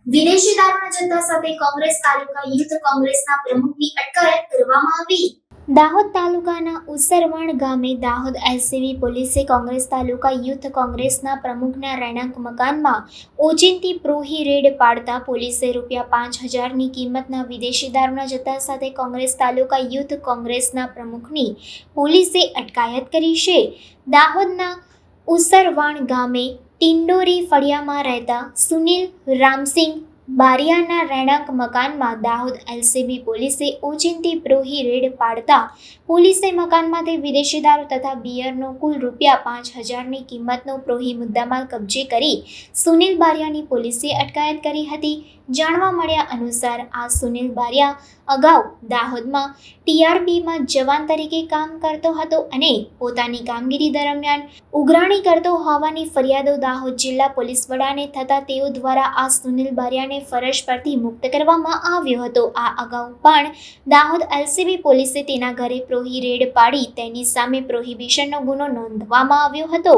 વિદેશી દારૂના જથ્થા સાથે કોંગ્રેસ તાલુકા યુથ કોંગ્રેસના પ્રમુખની અટકાયત કરવામાં આવી। દાહોદ તાલુકાના ઉસરવણ ગામે દાહોદ એલસીબી પોલીસે કોંગ્રેસ તાલુકા યુથ કોંગ્રેસના પ્રમુખના રહેણાંક મકાનમાં ઓચિંતી પ્રોહી રેડ પાડતા પોલીસે ₹5,000ની કિંમતના વિદેશી દારૂના જથ્થા સાથે કોંગ્રેસ તાલુકા યુથ કોંગ્રેસના પ્રમુખની પોલીસે અટકાયત કરી છે। દાહોદના ઉસરવણ ગામે ટિંડોરી ફળિયામાં રહેતા સુનિલ રામસિંહ બારિયાના રહેણાંક મકાનમાં દાહોદ એલસીબી પોલીસે ઓચિંતી પ્રોહી રેડ પાડતા પોલીસે મકાનમાંથી વિદેશી દારૂ તથા બિયરનો કુલ ₹5,000ની કિંમતનો પ્રોહી મુદ્દામાલ કબજે કરી સુનિલ બારિયાની પોલીસે અટકાયત કરી હતી। જાણવા મળ્યા અનુસાર આ સુનિલ બારિયા અગાઉ દાહોદમાં ટીઆરપીમાં જવાન તરીકે કામ કરતો હતો અને પોતાની કામગીરી દરમિયાન ઉઘરાણી કરતો હોવાની ફરિયાદો દાહોદ જિલ્લા પોલીસ વડાને થતાં તેઓ દ્વારા આ સુનિલ બારિયાને ફરજ પરથી મુક્ત કરવામાં આવ્યો હતો। આ અગાઉ પણ દાહોદ એલસીબી પોલીસે તેના ઘરે પ્રોહી રેડ પાડી તેની સામે પ્રોહિબિશનનો ગુનો નોંધવામાં આવ્યો હતો।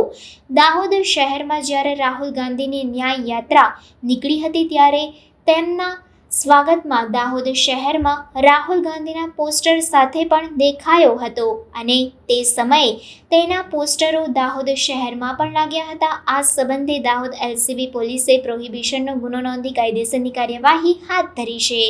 દાહોદ શહેરમાં જ્યારે રાહુલ ગાંધીની ન્યાય યાત્રા નીકળી હતી ત્યારે તેમના સ્વાગતમાં દાહોદ શહેરમાં રાહુલ ગાંધીના પોસ્ટર સાથે પણ દેખાયો હતો અને તે સમયે તેના પોસ્ટરો દાહોદ શહેરમાં પણ લાગ્યા હતા। આ સંબંધે દાહોદ એલસીબી પોલીસે પ્રોહિબિશનનો ગુનો નોંધી કાયદેસરની કાર્યવાહી હાથ ધરી છે।